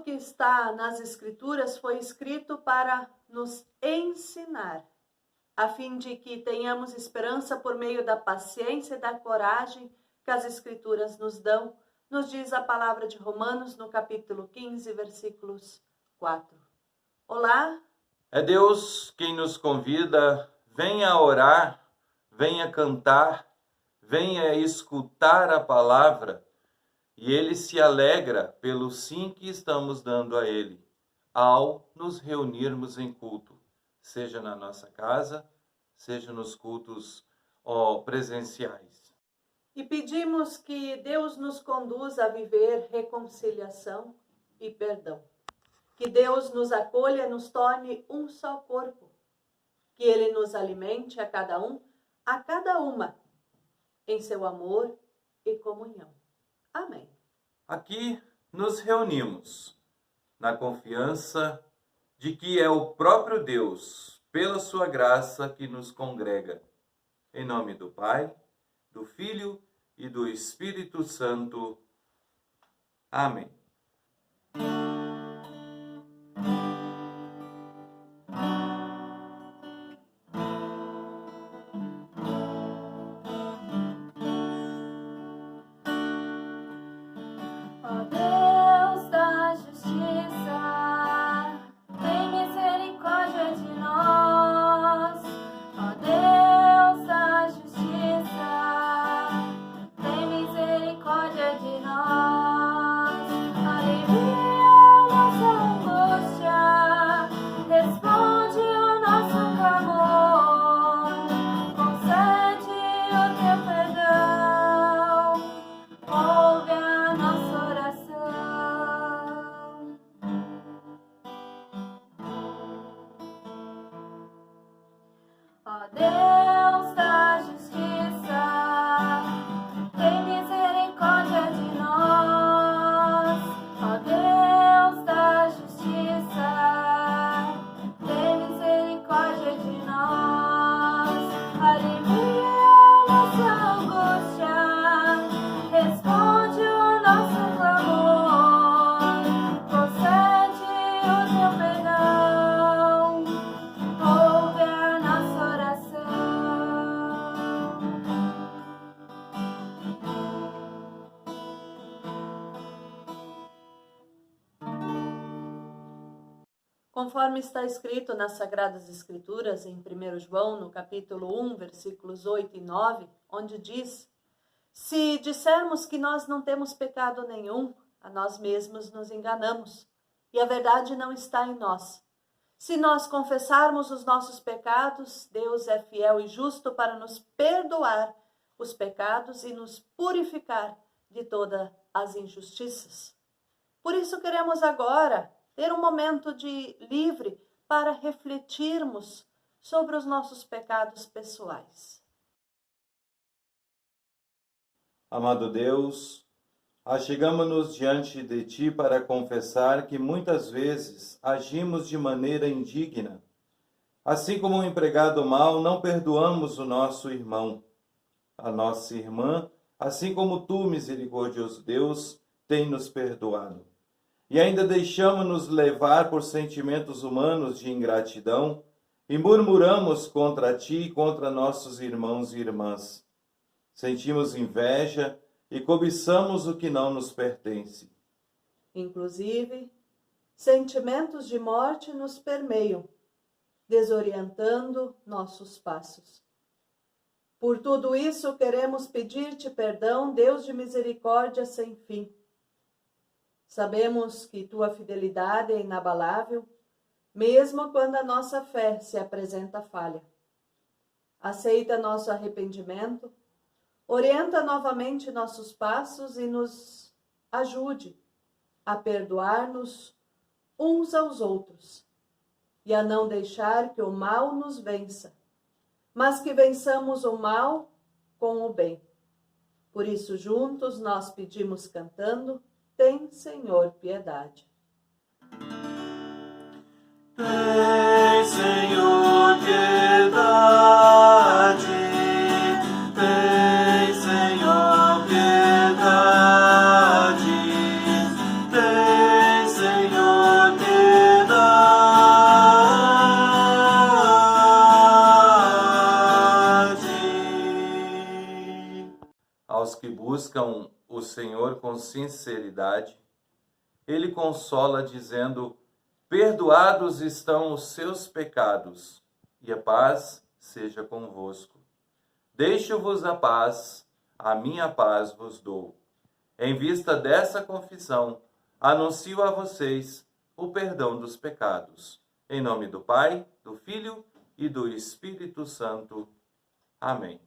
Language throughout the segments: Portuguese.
que está nas Escrituras foi escrito para nos ensinar, a fim de que tenhamos esperança por meio da paciência e da coragem que as Escrituras nos dão, nos diz a palavra de Romanos no capítulo 15, versículos 4. Olá! É Deus quem nos convida, venha orar, venha cantar, venha escutar a palavra, e Ele se alegra pelo sim que estamos dando a Ele, ao nos reunirmos em culto, seja na nossa casa, seja nos cultos presenciais. E pedimos que Deus nos conduza a viver reconciliação e perdão. Que Deus nos acolha, nos torne um só corpo. Que Ele nos alimente a cada uma, em seu amor e comunhão. Amém. Aqui nos reunimos na confiança de que é o próprio Deus, pela sua graça, que nos congrega. Em nome do Pai, do Filho e do Espírito Santo. Amém. Ó Deus da justiça, tem misericórdia de nós. Ó Deus da justiça, tem misericórdia de nós. Alivia a nossa angústia, responde o nosso clamor, concede o teu perdão, ouve a nossa oração. Conforme está escrito nas Sagradas Escrituras, em 1 João, no capítulo 1, versículos 8 e 9, onde diz: se dissermos que nós não temos pecado nenhum, a nós mesmos nos enganamos, e a verdade não está em nós. Se nós confessarmos os nossos pecados, Deus é fiel e justo para nos perdoar os pecados e nos purificar de todas as injustiças. Por isso queremos agora ter um momento de livre para refletirmos sobre os nossos pecados pessoais. Amado Deus, achegamo-nos diante de Ti para confessar que muitas vezes agimos de maneira indigna. Assim como um empregado mau, não perdoamos o nosso irmão, a nossa irmã, assim como Tu, misericordioso Deus, tem nos perdoado. E ainda deixamos-nos levar por sentimentos humanos de ingratidão e murmuramos contra Ti e contra nossos irmãos e irmãs. Sentimos inveja e cobiçamos o que não nos pertence. Inclusive, sentimentos de morte nos permeiam, desorientando nossos passos. Por tudo isso, queremos pedir-te perdão, Deus de misericórdia sem fim. Sabemos que tua fidelidade é inabalável, mesmo quando a nossa fé se apresenta falha. Aceita nosso arrependimento, orienta novamente nossos passos e nos ajude a perdoar-nos uns aos outros e a não deixar que o mal nos vença, mas que vençamos o mal com o bem. Por isso, juntos, nós pedimos cantando: tem, Senhor, piedade. Tem, Senhor, piedade. Tem, Senhor, piedade. Tem, Senhor, buscam o Senhor com sinceridade, Ele consola dizendo: perdoados estão os seus pecados, e a paz seja convosco. Deixo-vos a paz, a minha paz vos dou. Em vista dessa confissão, anuncio a vocês o perdão dos pecados. Em nome do Pai, do Filho e do Espírito Santo. Amém.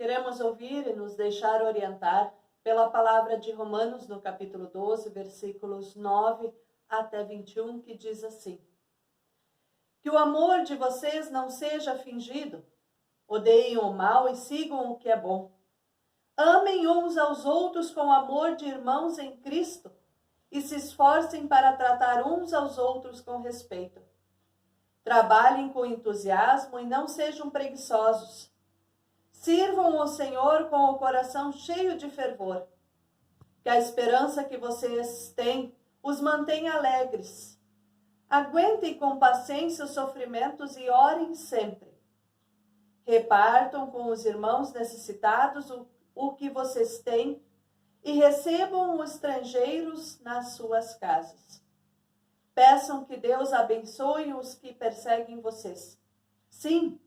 Queremos ouvir e nos deixar orientar pela palavra de Romanos, no capítulo 12, versículos 9 até 21, que diz assim: que o amor de vocês não seja fingido, odeiem o mal e sigam o que é bom. Amem uns aos outros com amor de irmãos em Cristo e se esforcem para tratar uns aos outros com respeito. Trabalhem com entusiasmo e não sejam preguiçosos. Sirvam o Senhor com o coração cheio de fervor. Que a esperança que vocês têm os mantenha alegres. Aguentem com paciência os sofrimentos e orem sempre. Repartam com os irmãos necessitados o que vocês têm e recebam os estrangeiros nas suas casas. Peçam que Deus abençoe os que perseguem vocês. Sim,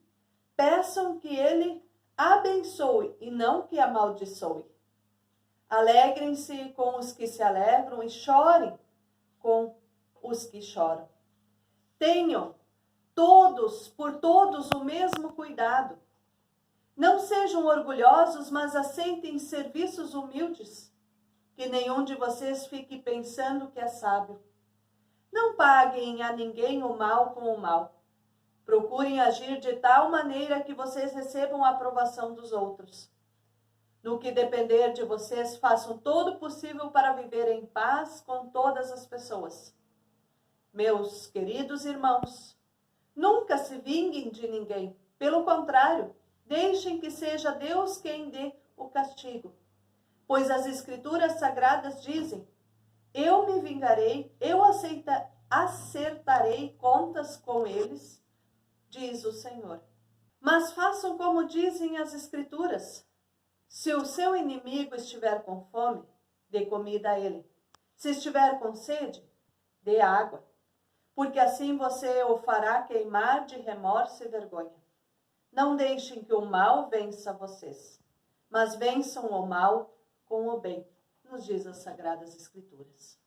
peçam que Ele abençoe e não que amaldiçoe. Alegrem-se com os que se alegram e chorem com os que choram. Tenham por todos o mesmo cuidado. Não sejam orgulhosos, mas aceitem serviços humildes. Que nenhum de vocês fique pensando que é sábio. Não paguem a ninguém o mal com o mal. Procurem agir de tal maneira que vocês recebam a aprovação dos outros. No que depender de vocês, façam todo o possível para viver em paz com todas as pessoas. Meus queridos irmãos, nunca se vinguem de ninguém. Pelo contrário, deixem que seja Deus quem dê o castigo. Pois as Escrituras Sagradas dizem: eu me vingarei, eu acertarei contas com eles, diz o Senhor. Mas façam como dizem as Escrituras. Se o seu inimigo estiver com fome, dê comida a ele. Se estiver com sede, dê água. Porque assim você o fará queimar de remorso e vergonha. Não deixem que o mal vença vocês, mas vençam o mal com o bem, nos diz as Sagradas Escrituras.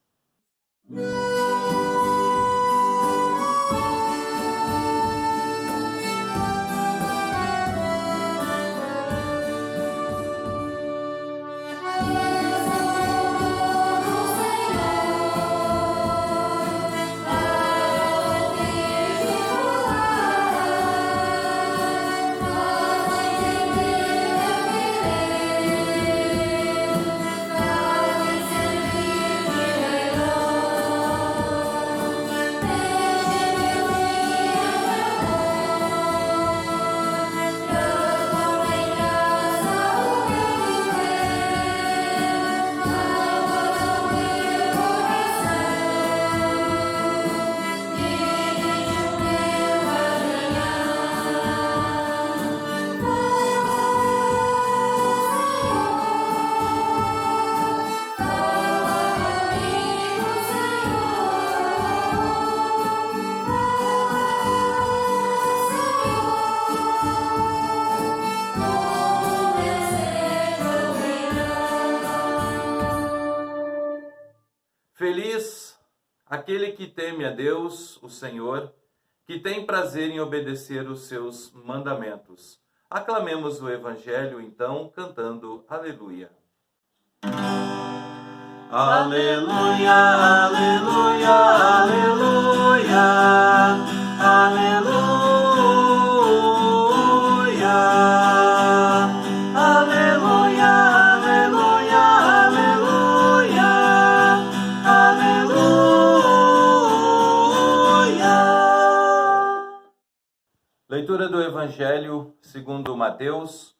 Feliz aquele que teme a Deus, o Senhor, que tem prazer em obedecer os seus mandamentos. Aclamemos o Evangelho, então, cantando Aleluia. Aleluia, aleluia, aleluia, aleluia, aleluia, aleluia, aleluia, aleluia. Leitura do Evangelho segundo Mateus,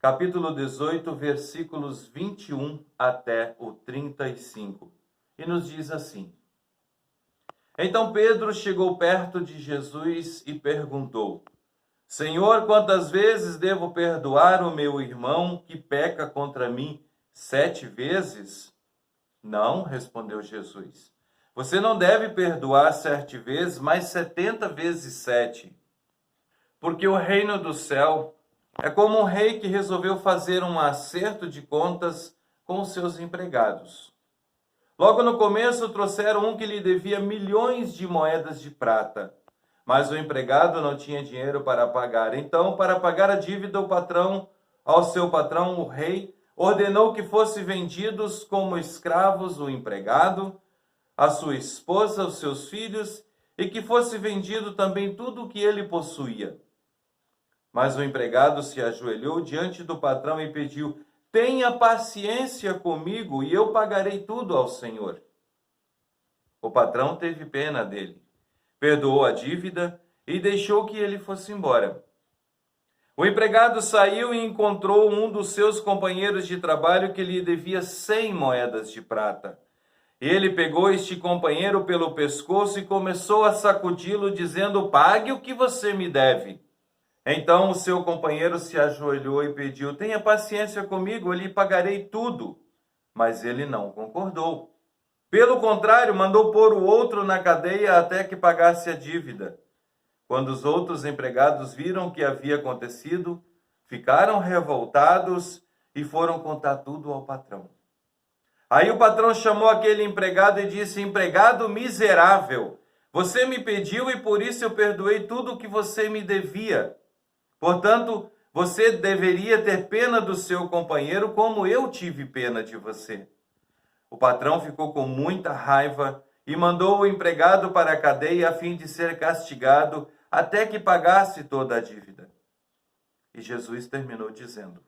capítulo 18, versículos 21 até o 35. E nos diz assim: Então Pedro chegou perto de Jesus e perguntou: Senhor, quantas vezes devo perdoar o meu irmão que peca contra mim? 7 vezes? Não, respondeu Jesus. Você não deve perdoar 7 vezes, mas 70 vezes 7. Porque o reino do céu é como um rei que resolveu fazer um acerto de contas com os seus empregados. Logo no começo trouxeram um que lhe devia milhões de moedas de prata, mas o empregado não tinha dinheiro para pagar. Então, para pagar a dívida, ao seu patrão, o rei, ordenou que fossem vendidos como escravos o empregado, a sua esposa, os seus filhos, e que fosse vendido também tudo o que ele possuía. Mas o empregado se ajoelhou diante do patrão e pediu: Tenha paciência comigo e eu pagarei tudo ao Senhor. O patrão teve pena dele, perdoou a dívida e deixou que ele fosse embora. O empregado saiu e encontrou um dos seus companheiros de trabalho que lhe devia 100 moedas de prata. Ele pegou este companheiro pelo pescoço e começou a sacudi-lo, dizendo: Pague o que você me deve. Então o seu companheiro se ajoelhou e pediu: Tenha paciência comigo, eu lhe pagarei tudo. Mas ele não concordou. Pelo contrário, mandou pôr o outro na cadeia até que pagasse a dívida. Quando os outros empregados viram o que havia acontecido, ficaram revoltados e foram contar tudo ao patrão. Aí o patrão chamou aquele empregado e disse: Empregado miserável, Você me pediu e por isso eu perdoei tudo o que você me devia. Portanto, você deveria ter pena do seu companheiro como eu tive pena de você. O patrão ficou com muita raiva e mandou o empregado para a cadeia a fim de ser castigado até que pagasse toda a dívida. E Jesus terminou dizendo: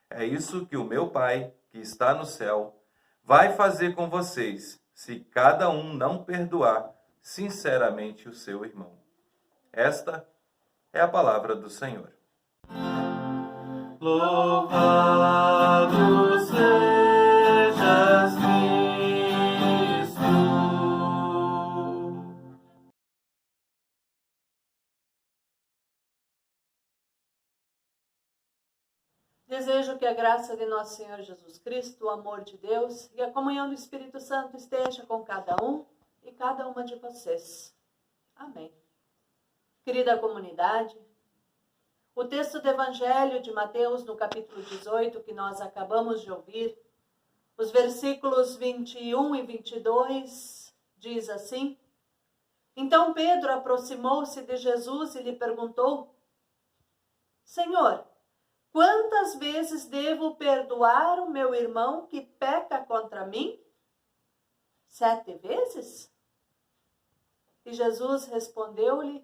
é isso que o meu Pai, que está no céu, vai fazer com vocês, se cada um não perdoar sinceramente o seu irmão. Esta é a palavra do Senhor. Louvado sejas Cristo. Desejo que a graça de nosso Senhor Jesus Cristo, o amor de Deus e a comunhão do Espírito Santo esteja com cada um e cada uma de vocês. Amém. Querida comunidade, o texto do Evangelho de Mateus, no capítulo 18, que nós acabamos de ouvir, os versículos 21 e 22, diz assim: Então Pedro aproximou-se de Jesus e lhe perguntou: Senhor, quantas vezes devo perdoar o meu irmão que peca contra mim? 7 vezes? E Jesus respondeu-lhe: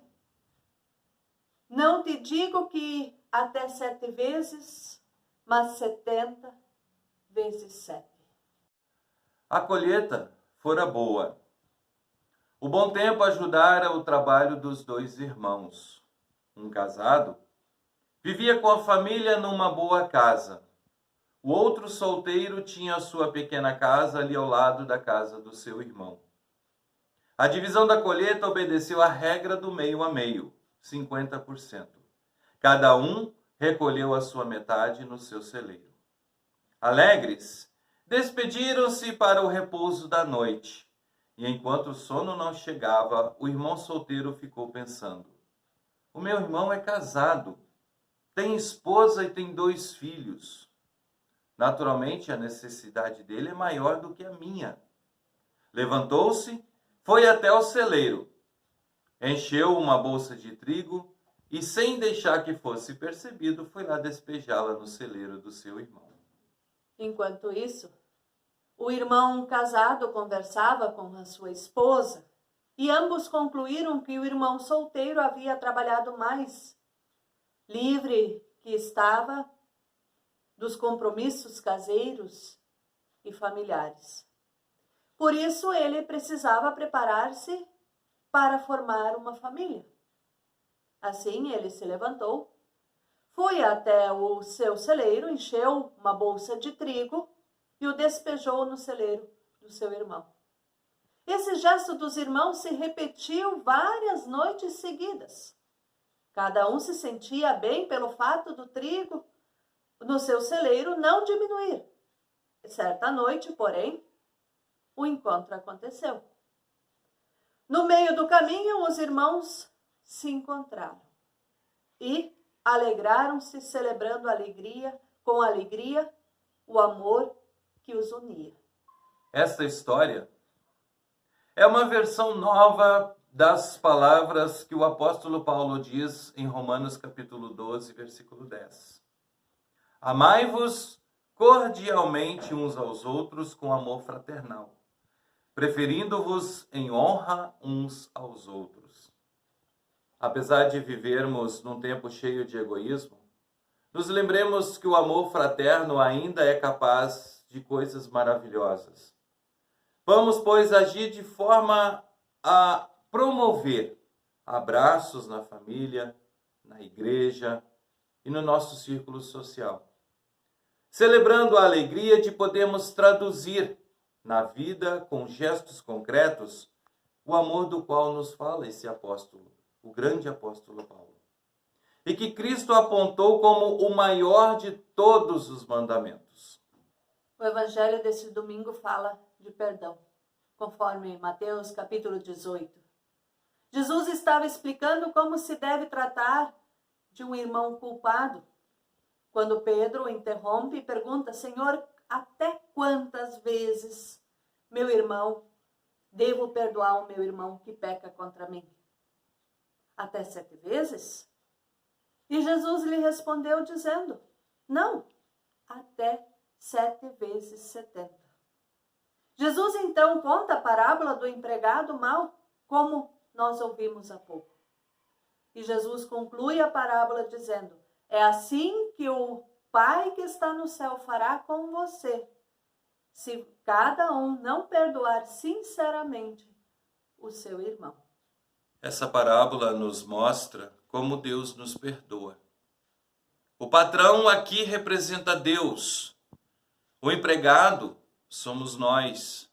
Não te digo que até 7 vezes, mas 70 vezes 7. A colheita fora boa. O bom tempo ajudara o trabalho dos dois irmãos. Um casado vivia com a família numa boa casa. O outro solteiro tinha sua pequena casa ali ao lado da casa do seu irmão. A divisão da colheita obedeceu à regra do meio a meio, 50%. Cada um recolheu a sua metade no seu celeiro. Alegres, despediram-se para o repouso da noite. E enquanto o sono não chegava, o irmão solteiro ficou pensando: o meu irmão é casado, tem esposa e tem 2 filhos. Naturalmente, a necessidade dele é maior do que a minha. Levantou-se, foi até o celeiro, encheu uma bolsa de trigo e, sem deixar que fosse percebido, foi lá despejá-la no celeiro do seu irmão. Enquanto isso, o irmão casado conversava com a sua esposa e ambos concluíram que o irmão solteiro havia trabalhado mais, livre que estava dos compromissos caseiros e familiares. Por isso, ele precisava preparar-se para formar uma família. Assim, ele se levantou, foi até o seu celeiro, encheu uma bolsa de trigo e o despejou no celeiro do seu irmão. Esse gesto dos irmãos se repetiu várias noites seguidas. Cada um se sentia bem pelo fato do trigo no seu celeiro não diminuir. Certa noite, porém, o encontro aconteceu. No meio do caminho, os irmãos se encontraram e alegraram-se, celebrando com alegria o amor que os unia. Esta história é uma versão nova das palavras que o apóstolo Paulo diz em Romanos capítulo 12, versículo 10. Amai-vos cordialmente uns aos outros com amor fraternal, preferindo-vos em honra uns aos outros. Apesar de vivermos num tempo cheio de egoísmo, nos lembremos que o amor fraterno ainda é capaz de coisas maravilhosas. Vamos, pois, agir de forma a promover abraços na família, na igreja e no nosso círculo social, celebrando a alegria de podermos traduzir na vida, com gestos concretos, o amor do qual nos fala esse apóstolo, o grande apóstolo Paulo, e que Cristo apontou como o maior de todos os mandamentos. O evangelho desse domingo fala de perdão, conforme Mateus capítulo 18. Jesus estava explicando como se deve tratar de um irmão culpado, quando Pedro o interrompe e pergunta: Senhor, até quantas vezes meu irmão devo perdoar o meu irmão que peca contra mim? Até 7 vezes? E Jesus lhe respondeu dizendo, não, até 7 vezes 70. Jesus então conta a parábola do empregado mau, como nós ouvimos há pouco. E Jesus conclui a parábola dizendo, é assim que o Pai que está no céu fará com você, se cada um não perdoar sinceramente o seu irmão. Essa parábola nos mostra como Deus nos perdoa. O patrão aqui representa Deus. O empregado somos nós.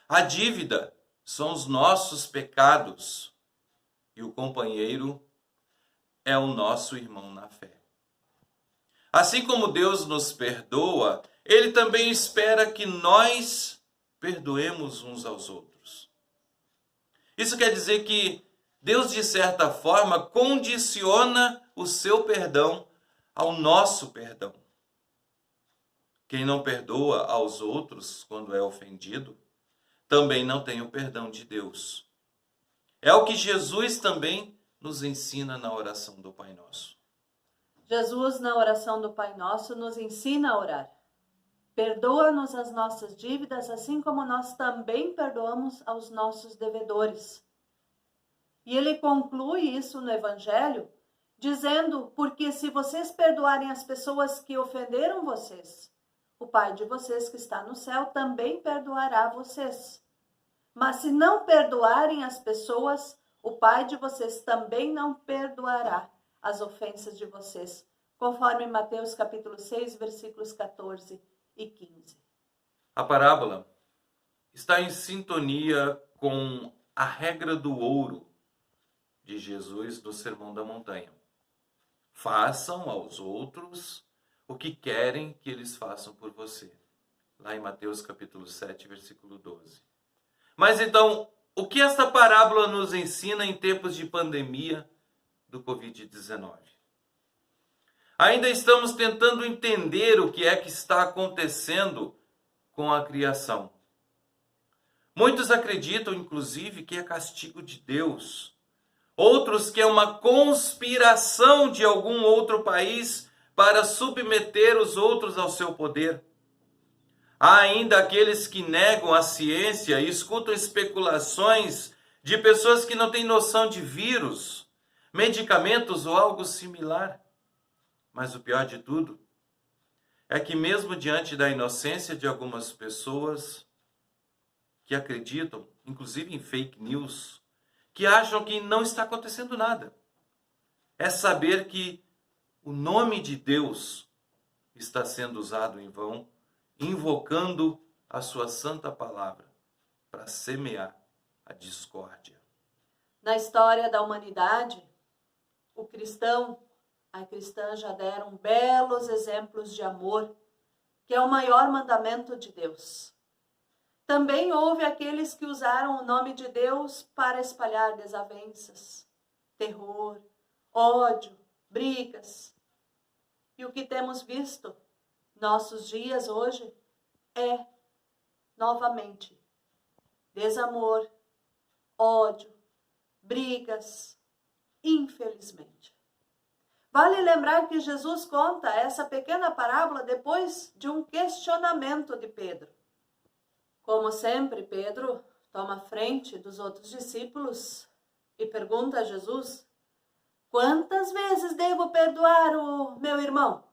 A dívida são os nossos pecados. E o companheiro é o nosso irmão na fé. Assim como Deus nos perdoa, Ele também espera que nós perdoemos uns aos outros. Isso quer dizer que Deus, de certa forma, condiciona o seu perdão ao nosso perdão. Quem não perdoa aos outros quando é ofendido, também não tem o perdão de Deus. É o que Jesus também nos ensina na oração do Pai Nosso. Jesus, na oração do Pai Nosso, nos ensina a orar. Perdoa-nos as nossas dívidas, assim como nós também perdoamos aos nossos devedores. E ele conclui isso no Evangelho, dizendo, porque se vocês perdoarem as pessoas que ofenderam vocês, o Pai de vocês que está no céu também perdoará vocês. Mas se não perdoarem as pessoas, o Pai de vocês também não perdoará as ofensas de vocês, conforme Mateus capítulo 6, versículos 14 e 15. A parábola está em sintonia com a regra do ouro de Jesus no Sermão da Montanha. Façam aos outros o que querem que eles façam por você. Lá em Mateus capítulo 7, versículo 12. Mas então, o que esta parábola nos ensina em tempos de pandemia do Covid-19? Ainda estamos tentando entender o que é que está acontecendo com a criação. Muitos acreditam, inclusive, que é castigo de Deus. Outros que é uma conspiração de algum outro país para submeter os outros ao seu poder. Há ainda aqueles que negam a ciência e escutam especulações de pessoas que não têm noção de vírus, medicamentos ou algo similar. Mas o pior de tudo é que mesmo diante da inocência de algumas pessoas que acreditam, inclusive em fake news, que acham que não está acontecendo nada, é saber que o nome de Deus está sendo usado em vão, invocando a sua santa palavra para semear a discórdia. Na história da humanidade, o cristão, a cristã já deram belos exemplos de amor, que é o maior mandamento de Deus. Também houve aqueles que usaram o nome de Deus para espalhar desavenças, terror, ódio, brigas. E o que temos visto nossos dias hoje é, novamente, desamor, ódio, brigas, infelizmente. Vale lembrar que Jesus conta essa pequena parábola depois de um questionamento de Pedro. Como sempre, Pedro toma frente dos outros discípulos e pergunta a Jesus: quantas vezes devo perdoar o meu irmão?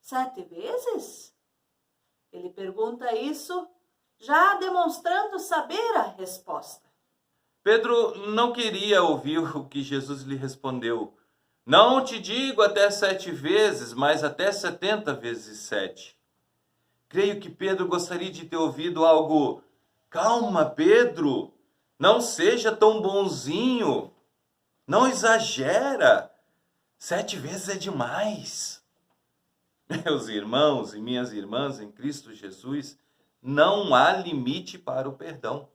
7 vezes? Ele pergunta isso já demonstrando saber a resposta. Pedro não queria ouvir o que Jesus lhe respondeu. Não te digo até 7 vezes, mas até 70 vezes 7. Creio que Pedro gostaria de ter ouvido algo: calma, Pedro, não seja tão bonzinho, não exagera, 7 vezes é demais. Meus irmãos e minhas irmãs em Cristo Jesus, não há limite para o perdão.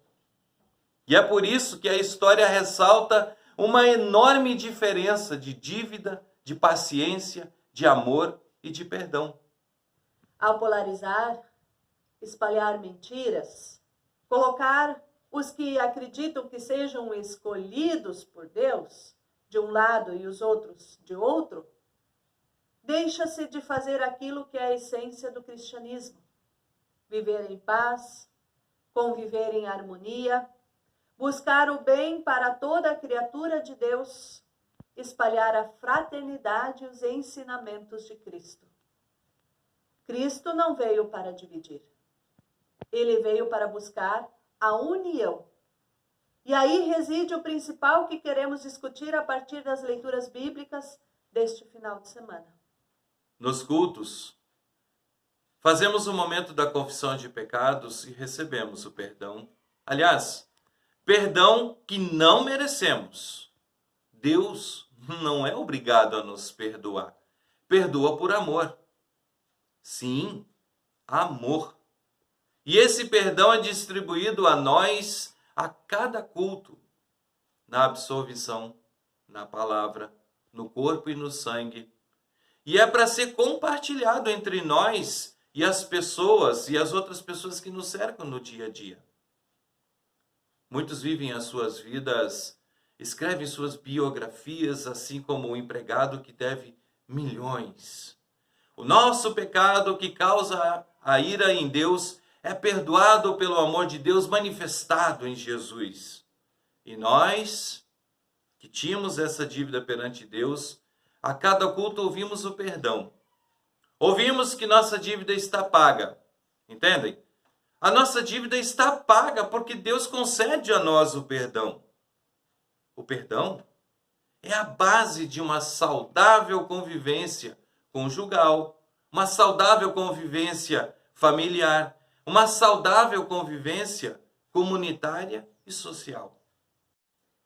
E é por isso que a história ressalta uma enorme diferença de dívida, de paciência, de amor e de perdão. Ao polarizar, espalhar mentiras, colocar os que acreditam que sejam escolhidos por Deus, de um lado e os outros de outro, deixa-se de fazer aquilo que é a essência do cristianismo. Viver em paz, conviver em harmonia, buscar o bem para toda a criatura de Deus, espalhar a fraternidade e os ensinamentos de Cristo. Cristo não veio para dividir. Ele veio para buscar a união. E aí reside o principal que queremos discutir a partir das leituras bíblicas deste final de semana. Nos cultos, fazemos o momento da confissão de pecados e recebemos o perdão. Aliás, perdão que não merecemos. Deus não é obrigado a nos perdoar. Perdoa por amor. Sim, amor. E esse perdão é distribuído a nós a cada culto, na absolvição, na palavra, no corpo e no sangue. E é para ser compartilhado entre nós e as pessoas e as outras pessoas que nos cercam no dia a dia. Muitos vivem as suas vidas, escrevem suas biografias, assim como o empregado que deve milhões. O nosso pecado que causa a ira em Deus é perdoado pelo amor de Deus manifestado em Jesus. E nós, que tínhamos essa dívida perante Deus, a cada culto ouvimos o perdão. Ouvimos que nossa dívida está paga. Entendem? A nossa dívida está paga porque Deus concede a nós o perdão. O perdão é a base de uma saudável convivência conjugal, uma saudável convivência familiar, uma saudável convivência comunitária e social.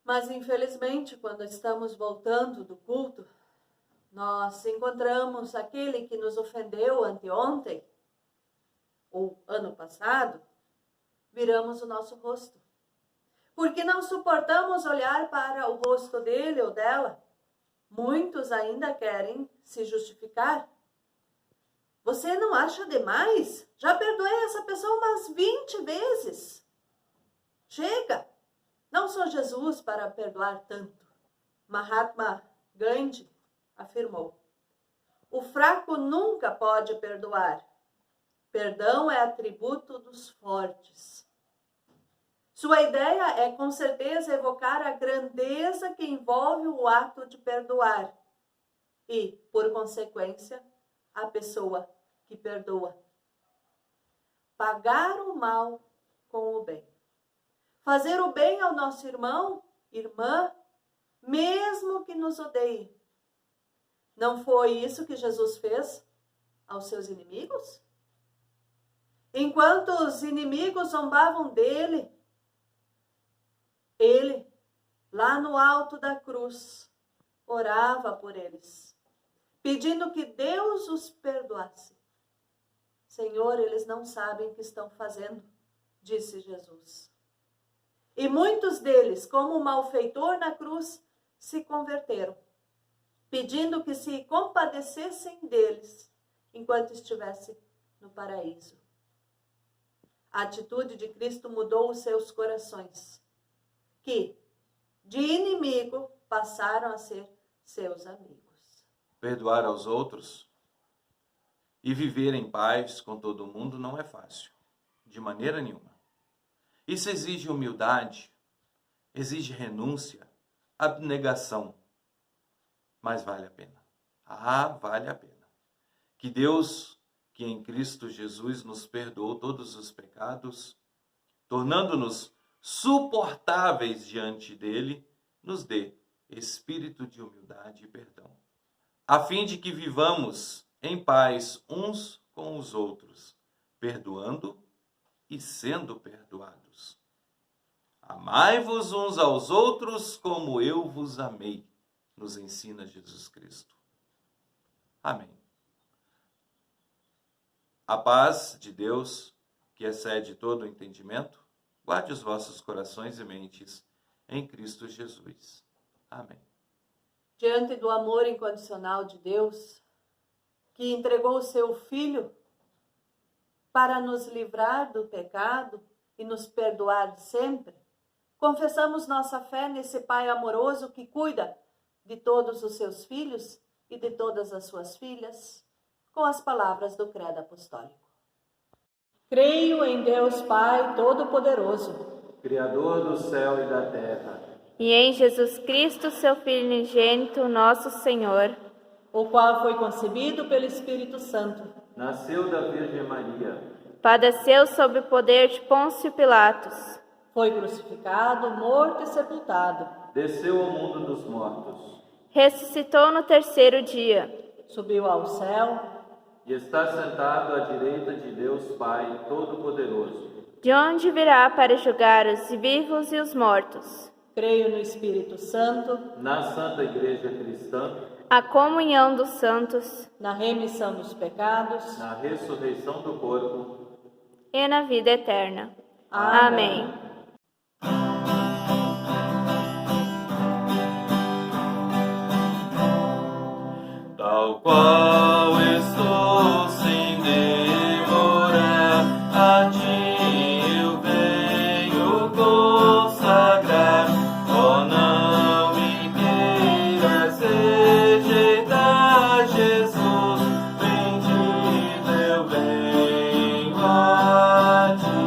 Mas, infelizmente, quando estamos voltando do culto, nós encontramos aquele que nos ofendeu anteontem, ou ano passado, viramos o nosso rosto. Porque não suportamos olhar para o rosto dele ou dela. Muitos ainda querem se justificar. Você não acha demais? Já perdoei essa pessoa umas 20 vezes. Chega! Não sou Jesus para perdoar tanto. Mahatma Gandhi afirmou: o fraco nunca pode perdoar. Perdão é atributo dos fortes. Sua ideia é, com certeza, evocar a grandeza que envolve o ato de perdoar e, por consequência, a pessoa que perdoa. Pagar o mal com o bem. Fazer o bem ao nosso irmão, irmã, mesmo que nos odeie. Não foi isso que Jesus fez aos seus inimigos? Enquanto os inimigos zombavam dele, ele, lá no alto da cruz, orava por eles, pedindo que Deus os perdoasse. Senhor, eles não sabem o que estão fazendo, disse Jesus. E muitos deles, como malfeitor na cruz, se converteram, pedindo que se compadecessem deles enquanto estivesse no paraíso. A atitude de Cristo mudou os seus corações, que de inimigo passaram a ser seus amigos. Perdoar aos outros e viver em paz com todo mundo não é fácil, de maneira nenhuma. Isso exige humildade, exige renúncia, abnegação, mas vale a pena. Ah, vale a pena. Que Deus, que em Cristo Jesus nos perdoou todos os pecados, tornando-nos suportáveis diante dele, nos dê espírito de humildade e perdão, a fim de que vivamos em paz uns com os outros, perdoando e sendo perdoados. Amai-vos uns aos outros como eu vos amei, nos ensina Jesus Cristo. Amém. A paz de Deus, que excede todo o entendimento, guarde os vossos corações e mentes em Cristo Jesus. Amém. Diante do amor incondicional de Deus, que entregou o seu Filho para nos livrar do pecado e nos perdoar sempre, Confessamos nossa fé nesse Pai amoroso que cuida de todos os seus filhos e de todas as suas filhas, com as palavras do Credo Apostólico. Creio em Deus Pai Todo-Poderoso, Criador do céu e da terra, e em Jesus Cristo, seu Filho unigênito, nosso Senhor, o qual foi concebido pelo Espírito Santo, nasceu da Virgem Maria, padeceu sob o poder de Pôncio Pilatos, foi crucificado, morto e sepultado, desceu ao mundo dos mortos, ressuscitou no terceiro dia, subiu ao céu, e está sentado à direita de Deus Pai Todo-Poderoso. de onde virá para julgar os vivos e os mortos. creio no Espírito Santo, Na Santa Igreja Cristã, A comunhão dos santos na remissão dos pecados, na ressurreição do corpo, e na vida eterna. Amém. Amém. Tal qual estou sem demorar, a ti eu venho consagrar. Oh, não me queiras rejeitar, Jesus, bendito eu venho a ti.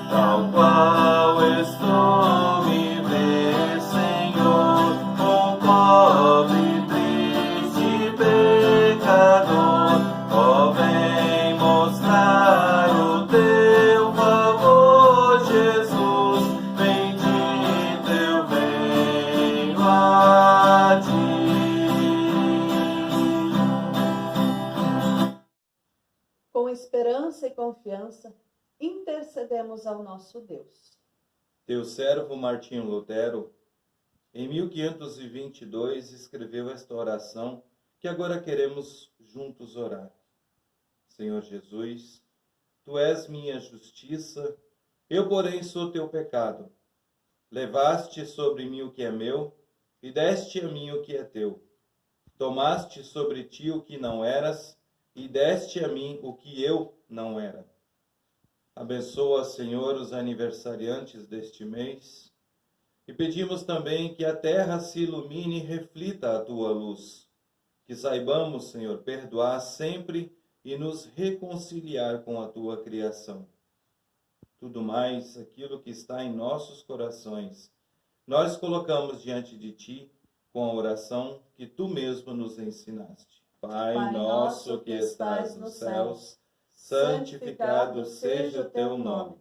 Tal qual estou, me vê, Senhor, um pobre, triste pecador. Ó, vem mostrar o teu favor, Jesus, bendito eu venho a ti. Com esperança e confiança, intercedemos ao nosso Deus. Teu servo Martinho Lutero, em 1522, escreveu esta oração que agora queremos juntos orar. Senhor Jesus, Tu és minha justiça, eu, porém, sou teu pecado. Levaste sobre mim o que é meu e deste a mim o que é teu. Tomaste sobre ti o que não eras e deste a mim o que eu não era. Abençoa, Senhor, os aniversariantes deste mês e pedimos também que a terra se ilumine e reflita a tua luz. Que saibamos, Senhor, perdoar sempre e nos reconciliar com a tua criação. Tudo mais, aquilo que está em nossos corações, nós colocamos diante de ti com a oração que tu mesmo nos ensinaste. Pai nosso que estais nos céus, santificado seja o teu nome.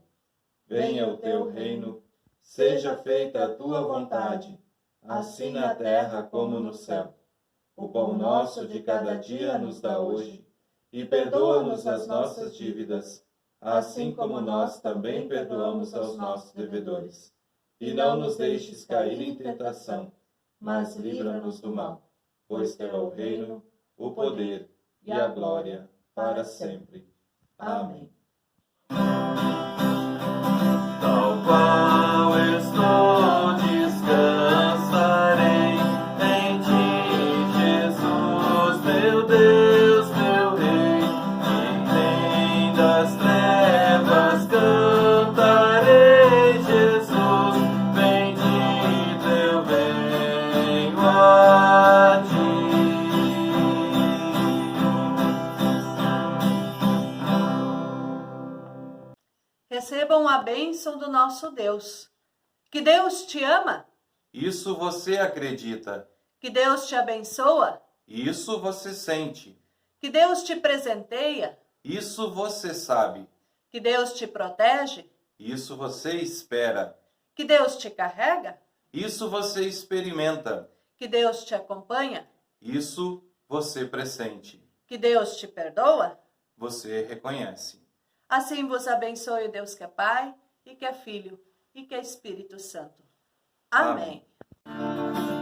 Venha o teu reino, seja feita a tua vontade, assim na terra como no céu. O pão nosso de cada dia nos dá hoje, e perdoa-nos as nossas dívidas, assim como nós também perdoamos aos nossos devedores. E não nos deixes cair em tentação, mas livra-nos do mal, pois teu é o reino, o poder e a glória para sempre. Amém. Tal qual estou, descansarei em ti, Jesus, meu Deus, meu Rei. E nem das trevas cantarei, Jesus, bendito eu venho a ti. Recebam a bênção do nosso Deus. Que Deus te ama, Isso você acredita, que Deus te abençoa, isso você sente, que Deus te presenteia, isso você sabe, que Deus te protege, isso você espera, que Deus te carrega, isso você experimenta, que Deus te acompanha, isso você pressente, que Deus te perdoa. você reconhece. Assim vos abençoe o Deus que é Pai, e que é Filho, e que é Espírito Santo. Amém. Amém.